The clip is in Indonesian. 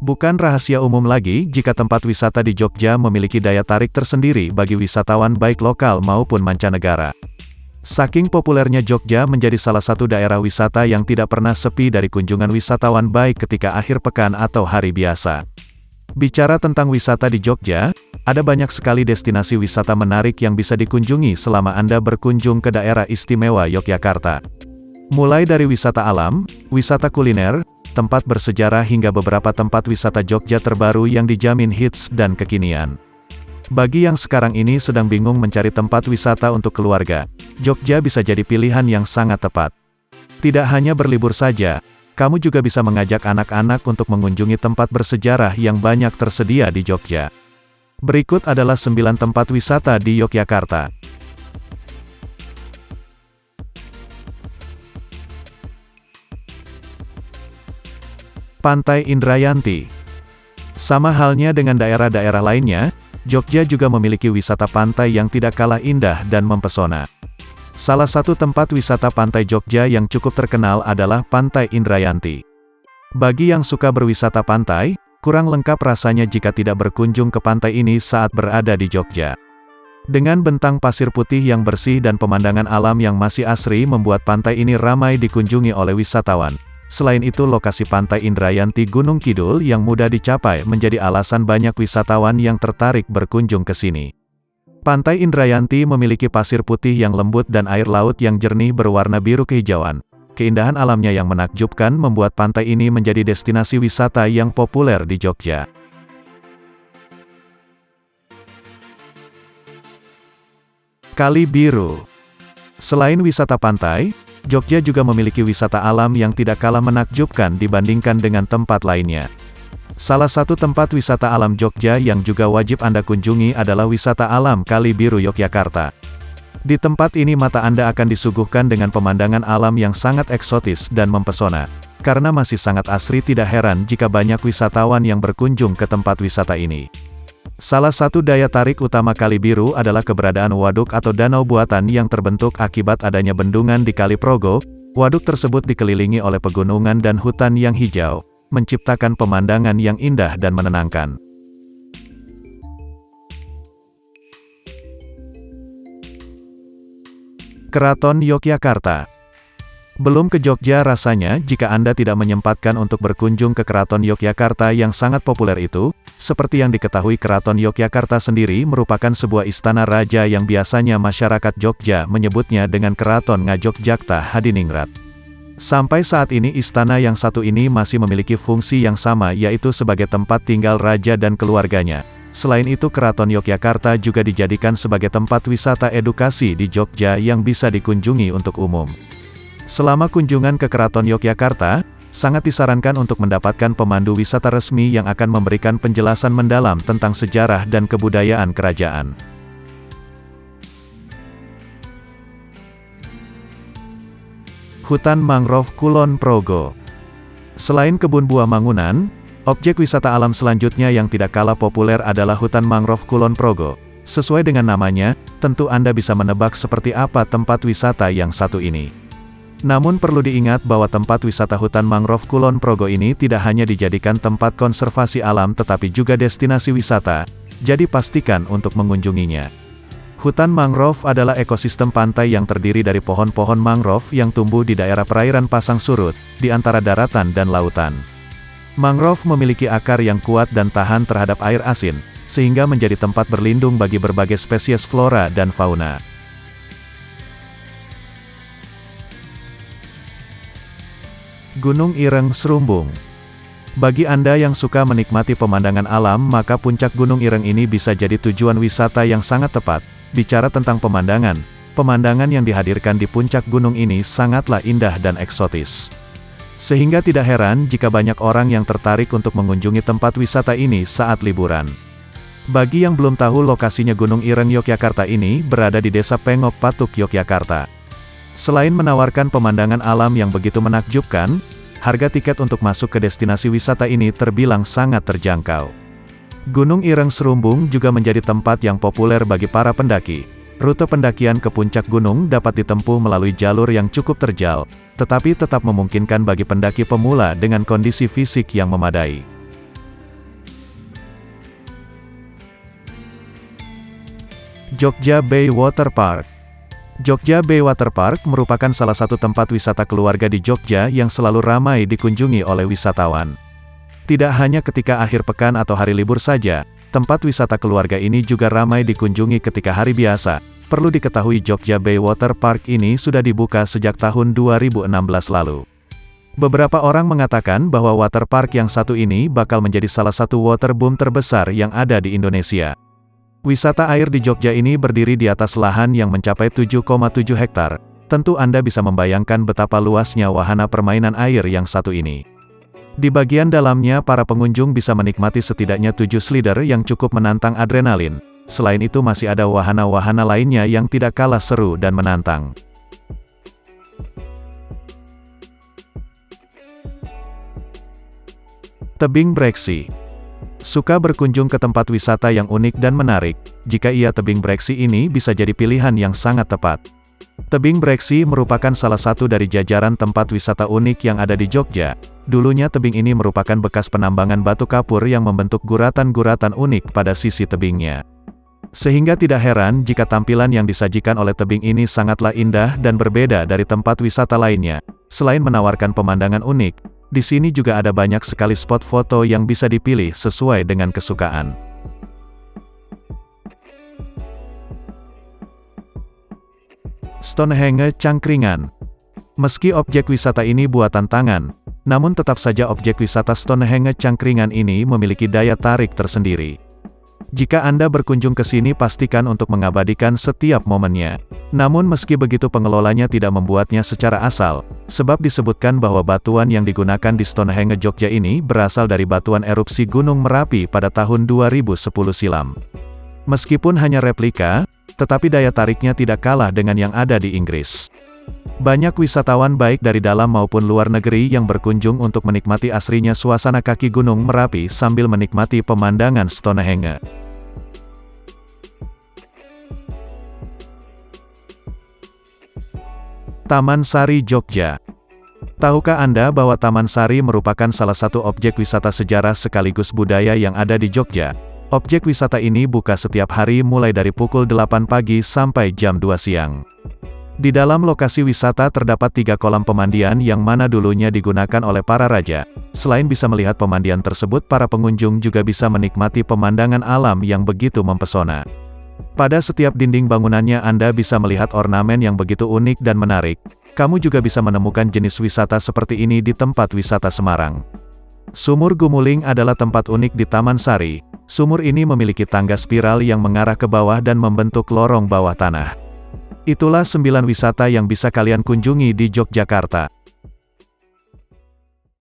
Bukan rahasia umum lagi jika tempat wisata di Jogja memiliki daya tarik tersendiri bagi wisatawan baik lokal maupun mancanegara. Saking populernya Jogja menjadi salah satu daerah wisata yang tidak pernah sepi dari kunjungan wisatawan baik ketika akhir pekan atau hari biasa. Bicara tentang wisata di Jogja, ada banyak sekali destinasi wisata menarik yang bisa dikunjungi selama Anda berkunjung ke daerah istimewa Yogyakarta. Mulai dari wisata alam, wisata kuliner, tempat bersejarah hingga beberapa tempat wisata Jogja terbaru yang dijamin hits dan kekinian. Bagi yang sekarang ini sedang bingung mencari tempat wisata untuk keluarga, Jogja bisa jadi pilihan yang sangat tepat. Tidak hanya berlibur saja, kamu juga bisa mengajak anak-anak untuk mengunjungi tempat bersejarah yang banyak tersedia di Jogja. Berikut adalah 9 tempat wisata di Yogyakarta. Pantai Indrayanti. Sama halnya dengan daerah-daerah lainnya, Jogja juga memiliki wisata pantai yang tidak kalah indah dan mempesona. Salah satu tempat wisata pantai Jogja yang cukup terkenal adalah Pantai Indrayanti. Bagi yang suka berwisata pantai, kurang lengkap rasanya jika tidak berkunjung ke pantai ini saat berada di Jogja. Dengan bentang pasir putih yang bersih dan pemandangan alam yang masih asri membuat pantai ini ramai dikunjungi oleh wisatawan. Selain itu lokasi Pantai Indrayanti Gunung Kidul yang mudah dicapai menjadi alasan banyak wisatawan yang tertarik berkunjung ke sini. Pantai Indrayanti memiliki pasir putih yang lembut dan air laut yang jernih berwarna biru kehijauan. Keindahan alamnya yang menakjubkan membuat pantai ini menjadi destinasi wisata yang populer di Jogja. Kali Biru. Selain wisata pantai, Jogja juga memiliki wisata alam yang tidak kalah menakjubkan dibandingkan dengan tempat lainnya. Salah satu tempat wisata alam Jogja yang juga wajib Anda kunjungi adalah wisata alam Kali Biru Yogyakarta. Di tempat ini mata Anda akan disuguhkan dengan pemandangan alam yang sangat eksotis dan mempesona. Karena masih sangat asri, tidak heran jika banyak wisatawan yang berkunjung ke tempat wisata ini. Salah satu daya tarik utama Kali Biru adalah keberadaan waduk atau danau buatan yang terbentuk akibat adanya bendungan di Kali Progo. Waduk tersebut dikelilingi oleh pegunungan dan hutan yang hijau, menciptakan pemandangan yang indah dan menenangkan. Keraton Yogyakarta. Belum ke Jogja rasanya jika Anda tidak menyempatkan untuk berkunjung ke Keraton Yogyakarta yang sangat populer itu. Seperti yang diketahui, Keraton Yogyakarta sendiri merupakan sebuah istana raja yang biasanya masyarakat Jogja menyebutnya dengan Keraton Ngajogjakta Hadiningrat. Sampai saat ini istana yang satu ini masih memiliki fungsi yang sama, yaitu sebagai tempat tinggal raja dan keluarganya. Selain itu, Keraton Yogyakarta juga dijadikan sebagai tempat wisata edukasi di Jogja yang bisa dikunjungi untuk umum. Selama kunjungan ke Keraton Yogyakarta, sangat disarankan untuk mendapatkan pemandu wisata resmi yang akan memberikan penjelasan mendalam tentang sejarah dan kebudayaan kerajaan. Hutan Mangrove Kulon Progo. Selain kebun buah Mangunan, objek wisata alam selanjutnya yang tidak kalah populer adalah Hutan Mangrove Kulon Progo. Sesuai dengan namanya, tentu Anda bisa menebak seperti apa tempat wisata yang satu ini. Namun perlu diingat bahwa tempat wisata Hutan Mangrove Kulon Progo ini tidak hanya dijadikan tempat konservasi alam tetapi juga destinasi wisata, jadi pastikan untuk mengunjunginya. Hutan mangrove adalah ekosistem pantai yang terdiri dari pohon-pohon mangrove yang tumbuh di daerah perairan pasang surut, di antara daratan dan lautan. Mangrove memiliki akar yang kuat dan tahan terhadap air asin, sehingga menjadi tempat berlindung bagi berbagai spesies flora dan fauna. Gunung Ireng Serumbung. Bagi Anda yang suka menikmati pemandangan alam, maka puncak Gunung Ireng ini bisa jadi tujuan wisata yang sangat tepat. Bicara tentang pemandangan yang dihadirkan di puncak gunung ini sangatlah indah dan eksotis. Sehingga tidak heran jika banyak orang yang tertarik untuk mengunjungi tempat wisata ini saat liburan. Bagi yang belum tahu, lokasinya Gunung Ireng Yogyakarta ini berada di Desa Pengok Patuk, Yogyakarta. Selain menawarkan pemandangan alam yang begitu menakjubkan, harga tiket untuk masuk ke destinasi wisata ini terbilang sangat terjangkau. Gunung Ireng Serumbung juga menjadi tempat yang populer bagi para pendaki. Rute pendakian ke puncak gunung dapat ditempuh melalui jalur yang cukup terjal, tetapi tetap memungkinkan bagi pendaki pemula dengan kondisi fisik yang memadai. Jogja Bay Water Park. Jogja Bay Water Park merupakan salah satu tempat wisata keluarga di Jogja yang selalu ramai dikunjungi oleh wisatawan. Tidak hanya ketika akhir pekan atau hari libur saja, tempat wisata keluarga ini juga ramai dikunjungi ketika hari biasa. Perlu diketahui Jogja Bay Water Park ini sudah dibuka sejak tahun 2016 lalu. Beberapa orang mengatakan bahwa water park yang satu ini bakal menjadi salah satu waterboom terbesar yang ada di Indonesia. Wisata air di Jogja ini berdiri di atas lahan yang mencapai 7,7 hektar. Tentu Anda bisa membayangkan betapa luasnya wahana permainan air yang satu ini. Di bagian dalamnya para pengunjung bisa menikmati setidaknya 7 slider yang cukup menantang adrenalin. Selain itu masih ada wahana-wahana lainnya yang tidak kalah seru dan menantang. Tebing Breksi. Suka berkunjung ke tempat wisata yang unik dan menarik, jika iya tebing Breksi ini bisa jadi pilihan yang sangat tepat. Tebing Breksi merupakan salah satu dari jajaran tempat wisata unik yang ada di Jogja. Dulunya tebing ini merupakan bekas penambangan batu kapur yang membentuk guratan-guratan unik pada sisi tebingnya. Sehingga tidak heran jika tampilan yang disajikan oleh tebing ini sangatlah indah dan berbeda dari tempat wisata lainnya. Selain menawarkan pemandangan unik, di sini juga ada banyak sekali spot foto yang bisa dipilih sesuai dengan kesukaan. Stonehenge Cangkringan. Meski objek wisata ini buatan tangan, namun tetap saja objek wisata Stonehenge Cangkringan ini memiliki daya tarik tersendiri. Jika Anda berkunjung ke sini pastikan untuk mengabadikan setiap momennya. Namun meski begitu pengelolanya tidak membuatnya secara asal, sebab disebutkan bahwa batuan yang digunakan di Stonehenge Jogja ini berasal dari batuan erupsi Gunung Merapi pada tahun 2010 silam. Meskipun hanya replika, tetapi daya tariknya tidak kalah dengan yang ada di Inggris. Banyak wisatawan baik dari dalam maupun luar negeri yang berkunjung untuk menikmati asrinya suasana kaki Gunung Merapi sambil menikmati pemandangan Stonehenge. Taman Sari Jogja. Tahukah Anda bahwa Taman Sari merupakan salah satu objek wisata sejarah sekaligus budaya yang ada di Jogja? Objek wisata ini buka setiap hari mulai dari pukul 8 pagi sampai jam 2 siang. Di dalam lokasi wisata terdapat 3 kolam pemandian yang mana dulunya digunakan oleh para raja. Selain bisa melihat pemandian tersebut, para pengunjung juga bisa menikmati pemandangan alam yang begitu mempesona. Pada setiap dinding bangunannya Anda bisa melihat ornamen yang begitu unik dan menarik. Kamu juga bisa menemukan jenis wisata seperti ini di tempat wisata Semarang. Sumur Gumuling adalah tempat unik di Taman Sari. Sumur ini memiliki tangga spiral yang mengarah ke bawah dan membentuk lorong bawah tanah. Itulah 9 wisata yang bisa kalian kunjungi di Yogyakarta.